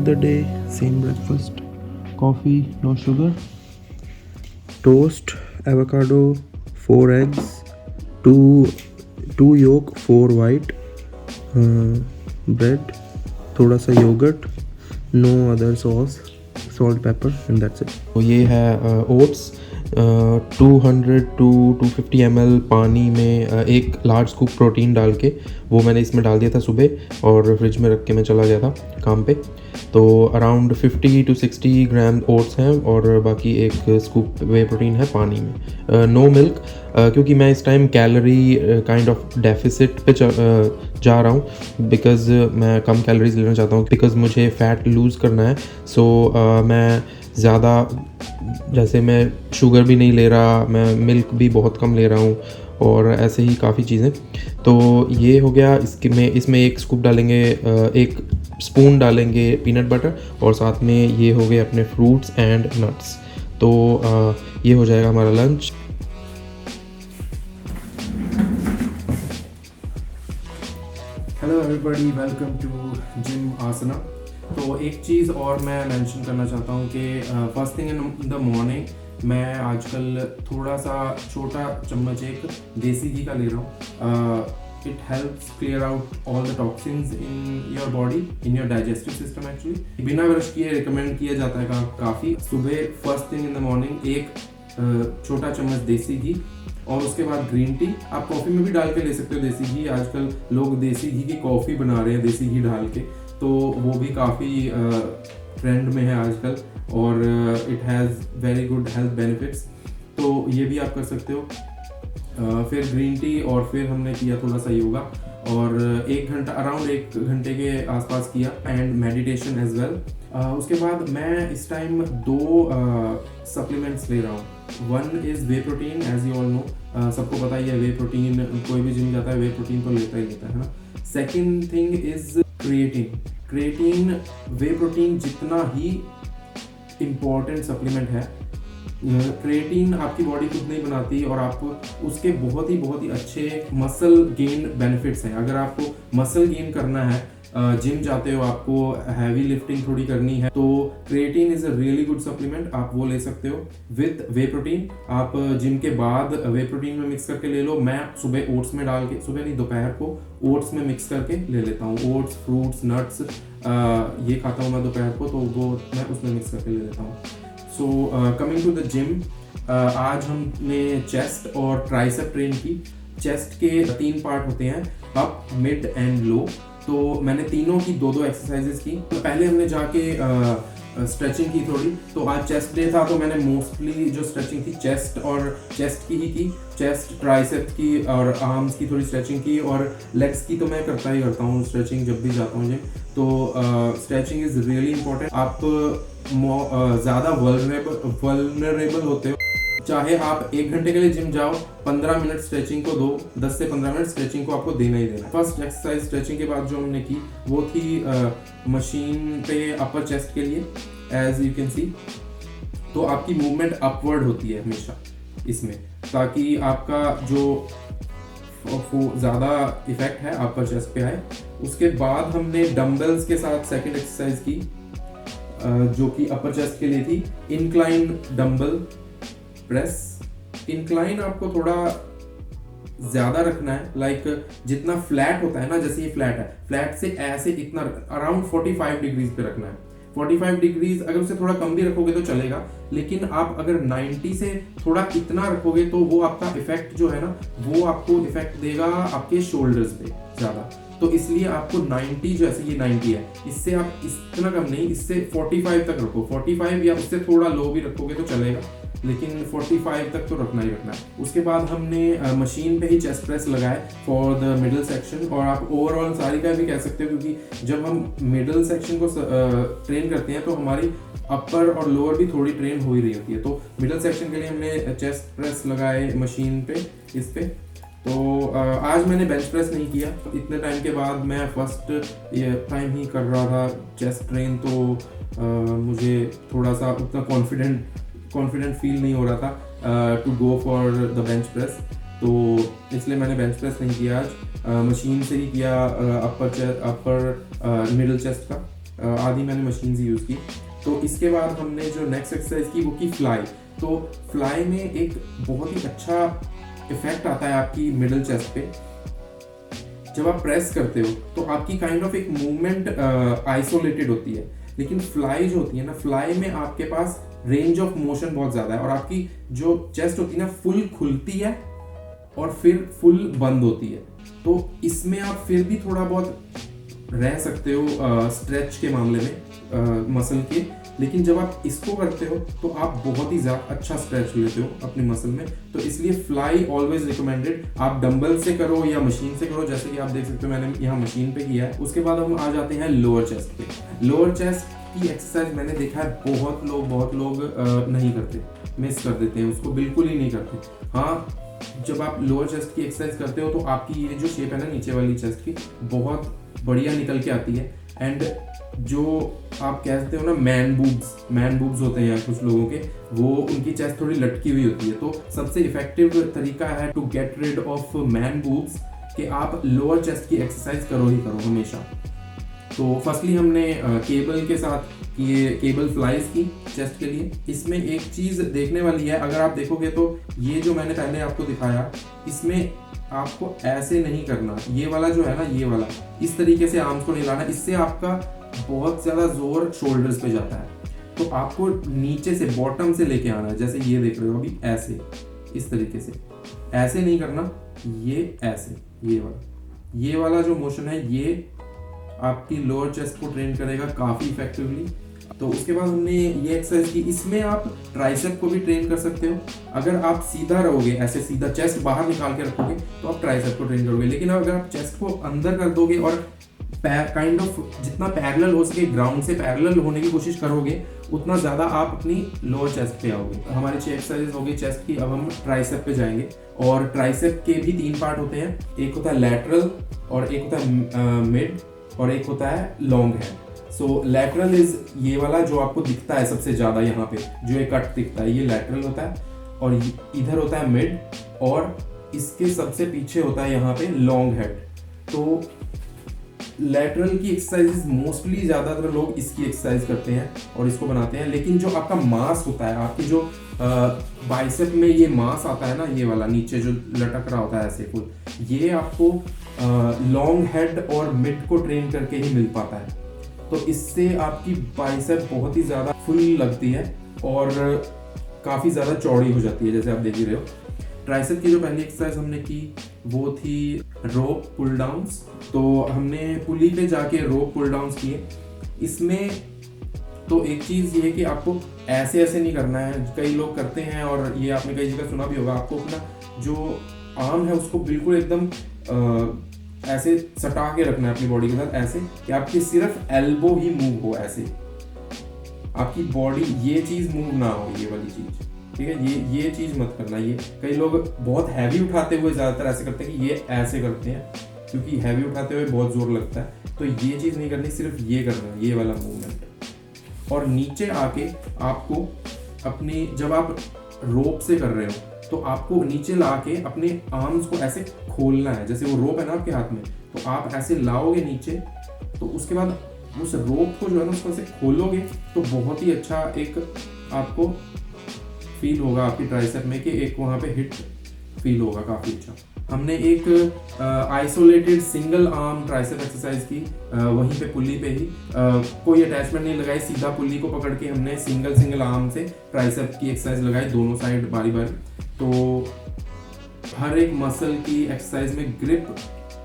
another day, same breakfast. Coffee, no sugar. Toast, avocado, 4 eggs, 2 yolk, 4 white. Bread, थोड़ा सा yogurt, no other sauce, salt, pepper, and that's it. तो ये है oats. 200 to 250 ml पानी में एक large scoop protein डाल के वो मैंने इसमें डाल दिया था सुबह और फ्रिज में रख के मैं चला गया था काम पे. तो अराउंड 50 to 60 ग्राम ओट्स हैं और बाकी एक स्कूप वे प्रोटीन है पानी में. नो मिल्क, क्योंकि मैं इस time calorie kind of deficit पे जा रहा हूँ बिकॉज़ मैं कम कैलोरीज लेना चाहता हूँ बिकॉज़ मुझे फ़ैट लूज़ करना है. सो मैं ज़्यादा जैसे मैं शुगर भी नहीं ले रहा, मैं मिल्क भी बहुत कम ले रहा हूँ और ऐसे ही काफ़ी चीज़ें. तो ये हो गया. इसमें एक स्कूप डालेंगे, एक स्पून डालेंगे पीनट बटर और साथ में ये हो गए अपने फ्रूट्स एंड नट्स. तो ये हो जाएगा हमारा lunch. Hello everybody, welcome to gym Aasana. तो एक चीज़ और मैं मेंशन करना चाहता हूँ कि first thing in the morning मैं आजकल थोड़ा सा छोटा चम्मच एक देसी घी का ले रहा हूँ. It helps clear out all the toxins in your body, in your digestive system. Actually बिना ब्रश किए रिकमेंड किया जाता है काफ़ी. सुबह first thing in the morning एक छोटा चम्मच देसी घी और उसके बाद ग्रीन टी. आप कॉफ़ी में भी डाल के ले सकते हो देसी घी. आजकल लोग देसी घी की कॉफ़ी बना रहे हैं देसी घी डाल के, तो वो भी काफ़ी ट्रेंड में है आजकल और it has very good health benefits. तो ये भी आप कर सकते हो. फिर ग्रीन टी और फिर हमने किया थोड़ा सा योगा और अराउंड 1 घंटे के आसपास किया एंड मेडिटेशन एज वेल. उसके बाद मैं इस टाइम 2 सप्लीमेंट्स ले रहा हूँ. One is whey protein, as you all know. सबको पता ही है वे प्रोटीन, कोई भी जिम जाता है वे प्रोटीन तो लेता ही लेता है ना. Second thing is creatine. Way protein जितना ही इम्पॉर्टेंट सप्लीमेंट है, क्रिएटिन आपकी बॉडी खुद नहीं बनाती और आपको उसके बहुत ही अच्छे मसल गेन बेनिफिट्स हैं. अगर आपको मसल गेन करना है, जिम जाते हो, आपको हैवी लिफ्टिंग थोड़ी करनी है, तो creatine is a really good supplement. आप वो ले सकते हो विद वे प्रोटीन. आप जिम के बाद वे प्रोटीन में मिक्स करके ले लो. मैं सुबह ओट्स में डाल के, सुबह नहीं दोपहर को ओट्स में मिक्स करके ले लेता हूँ. ओट्स, फ्रूट्स, नट्स ये खाता हूँ मैं दोपहर को, तो वो मैं उसमें मिक्स करके ले लेता हूँ. So coming to the gym, आज हमने चेस्ट और ट्राइसेप ट्रेन की. चेस्ट के 3 पार्ट होते हैं, अप, मिड एंड लो. तो मैंने तीनों की 2-2 एक्सरसाइजेस की. तो पहले हमने जाके स्ट्रेचिंग की थोड़ी. तो आज चेस्ट डे था तो मैंने मोस्टली जो स्ट्रेचिंग थी चेस्ट की ही की. चेस्ट, ट्राइसेप की और आर्म्स की थोड़ी स्ट्रेचिंग की और लेग्स की तो मैं करता ही करता हूँ स्ट्रेचिंग जब भी जाता हूँ जिम. तो स्ट्रेचिंग इज़ रियली इंपॉर्टेंट. आप ज़्यादा वल्नरेबल होते हो. चाहे आप 1 घंटे के लिए जिम जाओ, 15 मिनट स्ट्रेचिंग को दो. 10 से 15 मिनट स्ट्रेचिंग को आपको देना ही देना. फर्स्ट एक्सरसाइज स्ट्रेचिंग के बाद जो हमने की वो थी मशीन पे अपर चेस्ट के लिए, एज यू कैन सी. तो आपकी मूवमेंट अपवर्ड होती है हमेशा इसमें, ताकि आपका जो ज़्यादा इफेक्ट है अपर चेस्ट पे आए. उसके बाद हमने डंबल्स के साथ सेकंड एक्सरसाइज की जो कि अपर चेस्ट के लिए थी. Incline dumbbell press. इंक्लाइन आपको थोड़ा ज्यादा रखना है, लाइक जितना फ्लैट होता है ना, जैसे ये फ्लैट है, फ्लैट से ऐसे इतना अराउंड 45 डिग्रीज पे रखना है. 45 डिग्रीज, अगर उससे थोड़ा कम भी रखोगे तो चलेगा, लेकिन आप अगर 90 से थोड़ा इतना रखोगे तो वो आपका इफेक्ट जो है ना, वो आपको इफेक्ट देगा आपके शोल्डर्स पे ज्यादा. तो इसलिए आपको 90, जैसे ये 90 है, इससे आप इतना कम नहीं, इससे 45 तक रखो. 45 या उससे थोड़ा लो भी रखोगे तो चलेगा, लेकिन 45 तक तो रखना ही रखना है. उसके बाद हमने मशीन पे ही चेस्ट प्रेस लगाए फॉर द मिडल सेक्शन, और आप ओवरऑल सारी का भी कह सकते हो, क्योंकि जब हम मिडल सेक्शन को ट्रेन करते हैं तो हमारी अपर और लोअर भी थोड़ी ट्रेन हो ही रही होती है. तो मिडल सेक्शन के लिए हमने चेस्ट प्रेस लगाए मशीन पे, इस पे. तो आज मैंने बेंच प्रेस नहीं किया. इतने टाइम के बाद मैं फर्स्ट टाइम ही कर रहा था चेस्ट ट्रेन, तो मुझे थोड़ा सा उतना कॉन्फिडेंट फील नहीं हो रहा था to go for the bench press. तो इसलिए मैंने बेंच प्रेस नहीं किया आज. मशीन से ही किया अपर मिडल चेस्ट का. आधी मैंने मशीन से यूज़ की। तो इसके बाद हमने जो नेक्स्ट एक्सरसाइज की वो की फ्लाई। तो फ्लाई में एक बहुत ही अच्छा इफेक्ट आता है आपकी मिडल चेस्ट पे। जब आप प्रेस करते हो तो आपकी काइंड ऑफ एक मूवमेंट आइसोलेटेड होती है, लेकिन फ्लाई जो होती है ना, फ्लाई में आपके पास रेंज ऑफ मोशन बहुत ज़्यादा है और आपकी जो चेस्ट होती है ना फुल खुलती है और फिर फुल बंद होती है। तो इसमें आप फिर भी थोड़ा बहुत रह सकते हो स्ट्रेच के मामले में मसल के, लेकिन जब आप इसको करते हो तो आप बहुत ही ज़्यादा अच्छा स्ट्रेच लेते हो अपने मसल में। तो इसलिए फ्लाई ऑलवेज रिकमेंडेड। आप डंबल से करो या मशीन से करो, जैसे कि आप देख सकते हो मैंने यहाँ मशीन पे किया है। उसके बाद हम आ जाते हैं लोअर चेस्ट पे। लोअर चेस्ट की एक्सरसाइज मैंने देखा है बहुत लोग नहीं करते, मिस कर देते हैं उसको, बिल्कुल ही नहीं करते। हाँ, जब आप लोअर चेस्ट की एक्सरसाइज करते हो तो आपकी ये जो शेप है ना नीचे वाली चेस्ट की, बहुत बढ़िया निकल के आती है। एंड जो आप कहते हो ना मैन बूब्स होते हैं कुछ लोगों के, वो उनकी चेस्ट थोड़ी लटकी हुई होती है। तो सबसे इफेक्टिव तरीका है to get rid of man boobs कि आप लोअर चेस्ट की एक्सरसाइज करो ही करो हमेशा। तो फर्स्टली हमने केबल के साथ ये केबल फ्लाइज की चेस्ट के लिए। इसमें एक चीज़ देखने वाली है, अगर आप देखोगे तो ये जो मैंने पहले आपको दिखाया, इसमें आपको ऐसे नहीं करना। ये वाला जो है ना, ये वाला इस तरीके से आर्म्स को नहीं लाना, इससे आपका बहुत ज़्यादा जोर शोल्डर्स पे जाता है। तो आपको नीचे से बॉटम से लेके आना है, जैसे ये देख रहे हो अभी, ऐसे इस तरीके से, ऐसे नहीं करना, ये ऐसे, ये वाला जो मोशन है ये आपकी लोअर चेस्ट को ट्रेन करेगा काफ़ी इफेक्टिवली। तो उसके बाद हमने ये एक्सरसाइज की। इसमें आप ट्राइसेप को भी ट्रेन कर सकते हो। अगर आप सीधा रहोगे, ऐसे सीधा चेस्ट बाहर निकाल के रखोगे तो आप ट्राइसेप को ट्रेन करोगे, लेकिन अगर आप चेस्ट को अंदर कर दोगे और काइंड ऑफ जितना पैरेलल हो सके, ग्राउंड से पैरेलल होने की कोशिश करोगे, उतना ज़्यादा आप अपनी लोअर चेस्ट पे आओगे। हमारी 6 एक्सरसाइज हो गई चेस्ट की। अब हम ट्राइसेप पे जाएंगे। और ट्राइसेप के भी 3 पार्ट होते हैं, एक होता है लैटरल और एक होता है मिड और एक होता है long head. So lateral is ये वाला जो आपको दिखता है सबसे ज़्यादा यहाँ पे, जो एक कट दिखता है, ये लैटरल होता है। और इधर होता है मिड और इसके सबसे पीछे होता है यहाँ पे लॉन्ग हेड। तो लैटरल की एक्सरसाइजेस मोस्टली ज़्यादातर लोग इसकी एक्सरसाइज करते हैं और इसको बनाते हैं, लेकिन जो आपका मास होता है, आपकी जो बाइसेप में ये मास आता है ना, ये वाला नीचे जो लटक रहा होता है ऐसे फुल, ये आपको लॉन्ग हेड और मिड को ट्रेन करके ही मिल पाता है। तो इससे आपकी बाइसेप बहुत ही ज़्यादा फुल लगती है और काफ़ी ज़्यादा चौड़ी हो जाती है, जैसे आप देख ही रहे हो। ट्राइसेप की जो पहली एक्सरसाइज हमने की वो थी रोप पुल डाउन्स। तो हमने पुली पे जाके रोप पुल डाउन्स किए। इसमें तो एक चीज़ ये है कि आपको ऐसे नहीं करना है, कई लोग करते हैं और ये आपने कई जगह सुना भी होगा। आपको अपना जो आर्म है उसको बिल्कुल एकदम ऐसे सटा के रखना है अपनी बॉडी के साथ, ऐसे कि आपकी सिर्फ एल्बो ही मूव हो, ऐसे आपकी बॉडी ये चीज़ मूव ना हो, ये वाली चीज़, ठीक है। ये चीज़ मत करना। ये कई लोग बहुत हैवी उठाते हुए ज़्यादातर ऐसे करते हैं कि ये ऐसे करते हैं, क्योंकि हैवी उठाते हुए बहुत जोर लगता है। तो ये चीज़ नहीं करनी, सिर्फ ये करना है, ये वाला मूवमेंट। और नीचे आके आपको अपनी, जब आप रोप से कर रहे हो तो आपको नीचे ला के अपने आर्म्स को ऐसे खोलना है, जैसे वो रोप है ना आपके हाथ में, तो आप ऐसे लाओगे नीचे। तो उसके बाद उस रोप को जो है ना उसको ऐसे खोलोगे तो बहुत ही अच्छा एक आपको फील होगा आपकी ट्राइसेप में, कि एक वहाँ पे हिट फील होगा काफ़ी अच्छा। हमने एक isolated single arm tricep exercise की, वहीं पे पुली पे ही, कोई अटैचमेंट नहीं लगाई, सीधा पुली को पकड़ के हमने सिंगल आर्म से ट्राइसेप की एक्सरसाइज लगाई, दोनों साइड बारी बारी। तो हर एक मसल की एक्सरसाइज में ग्रिप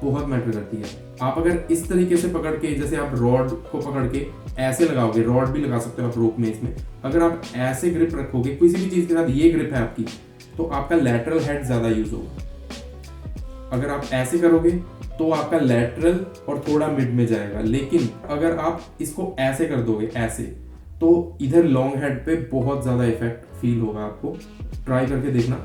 बहुत मैटर करती है। आप अगर इस तरीके से पकड़ के, जैसे आप रॉड को पकड़ के ऐसे लगाओगे, रॉड भी लगा सकते हो आप रोप में, इसमें अगर आप ऐसे ग्रिप रखोगे किसी भी चीज़ के साथ, ये ग्रिप है आपकी, तो आपका लैटरल हेड ज़्यादा यूज होगा। अगर आप ऐसे करोगे तो आपका लैटरल और थोड़ा मिड में जाएगा, लेकिन अगर आप इसको ऐसे कर दोगे, ऐसे, तो इधर लॉन्ग हेड पे बहुत ज़्यादा इफेक्ट फील होगा आपको। ट्राई करके देखना।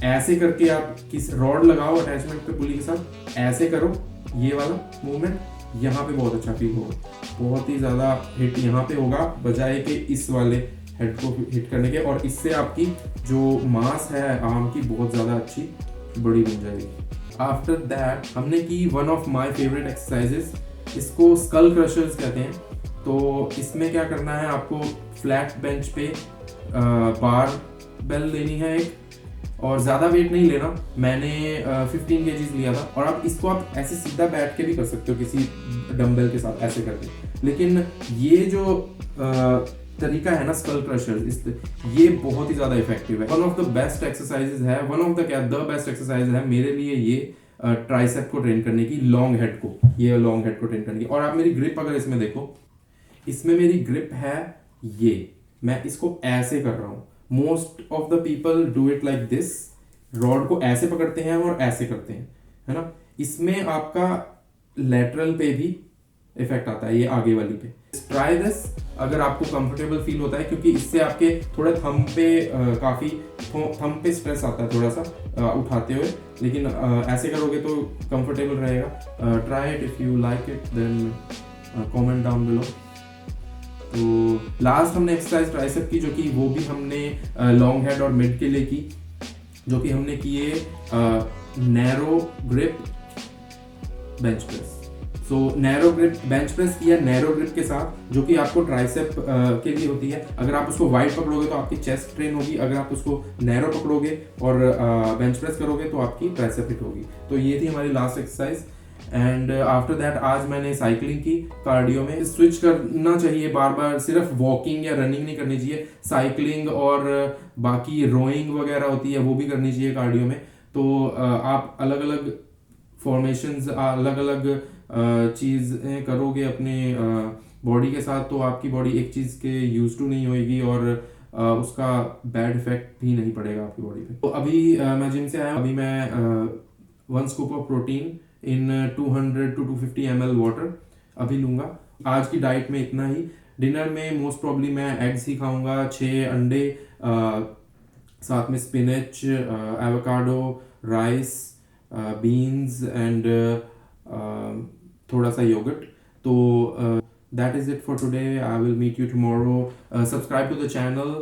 ऐसे करके आप किस रॉड लगाओ अटैचमेंट पे पुली के साथ, ऐसे करो, ये वाला मूवमेंट, यहाँ पे बहुत अच्छा फील होगा, बहुत ही ज़्यादा हिट यहाँ पे होगा बजाय के इस वाले हेड को हिट करने के। और इससे आपकी जो मास है आर्म की बहुत ज़्यादा अच्छी बड़ी बन जाएगी। आफ्टर दैट हमने की one of my favourite exercises, इसको स्कल क्रशर्स कहते हैं। तो इसमें क्या करना है, आपको फ्लैट बेंच पे बार बेल लेनी है एक, और ज़्यादा वेट नहीं लेना। मैंने 15 kg लिया था, और आप ऐसे सीधा बैठ के भी कर सकते हो किसी डंबल के साथ ऐसे करके। लेकिन ये जो तरीका है ना स्कल क्रशर, ये बहुत ही ज़्यादा इफेक्टिव है। One of the best exercises है, द बेस्ट एक्सरसाइज है मेरे लिए ये ट्राइसेप को ट्रेन करने की, लॉन्ग हेड को ट्रेन करने की। और आप मेरी ग्रिप अगर इसमें देखो, इसमें मेरी ग्रिप है ये, मैं इसको ऐसे कर रहा हूँ। Most of the people do it like this, rod को ऐसे पकड़ते हैं और ऐसे करते हैं, है ना। इसमें आपका लेटरल पे भी इफेक्ट आता है, ये आगे वाली पे। ट्राई दिस अगर आपको कंफर्टेबल फील होता है, क्योंकि इससे आपके थोड़े थंब पे काफ़ी थंब पे स्ट्रेस आता है थोड़ा सा उठाते हुए, लेकिन ऐसे करोगे तो कंफर्टेबल रहेगा। Try it, if you like it then comment down below. तो लास्ट हमने एक्सरसाइज ट्राइसेप की, जो कि वो भी हमने लॉन्ग हेड और मिड के लिए की, जो कि हमने किए नैरो ग्रिप बेंच प्रेस। सो नैरो ग्रिप बेंच प्रेस किया नैरो ग्रिप के साथ, जो कि आपको ट्राइसेप के लिए होती है। अगर आप उसको वाइड पकड़ोगे तो आपकी चेस्ट ट्रेन होगी, अगर आप उसको नैरो पकड़ोगे और बेंच प्रेस करोगे तो आपकी ट्राइसेप हिट होगी। तो ये थी हमारी last exercise. And after that आज मैंने साइकिलिंग की। कार्डियो में स्विच करना चाहिए बार बार, सिर्फ वॉकिंग या रनिंग नहीं करनी चाहिए, साइकिलिंग और बाकी रोइंग वगैरह होती है वो भी करनी चाहिए कार्डियो में। तो आप अलग अलग फॉर्मेशंस, अलग अलग चीज़ें करोगे अपने बॉडी के साथ, तो आपकी बॉडी एक चीज़ के यूज टू नहीं होएगी और उसका बैड इफेक्ट भी नहीं पड़ेगा आपकी बॉडी पे। तो अभी मैं जिम से आया, अभी मैं 1 scoop of protein in 200 to 250 ml water अभी लूँगा। आज की डाइट में इतना ही। डिनर में मोस्ट प्रॉब्ली मैं एग्स ही खाऊंगा, 6 अंडे, साथ में spinach, avocado, rice, beans and थोड़ा सा योगर्ट। तो that is it for today. I will meet you tomorrow. Subscribe to the channel,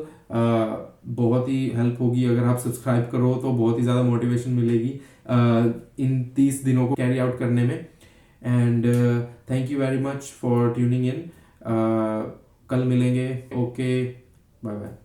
बहुत ही हेल्प होगी अगर आप सब्सक्राइब करो, तो बहुत ही ज़्यादा मोटिवेशन मिलेगी इन 30 दिनों को कैरी आउट करने में। And thank you very much for tuning in. कल मिलेंगे। Okay, bye bye.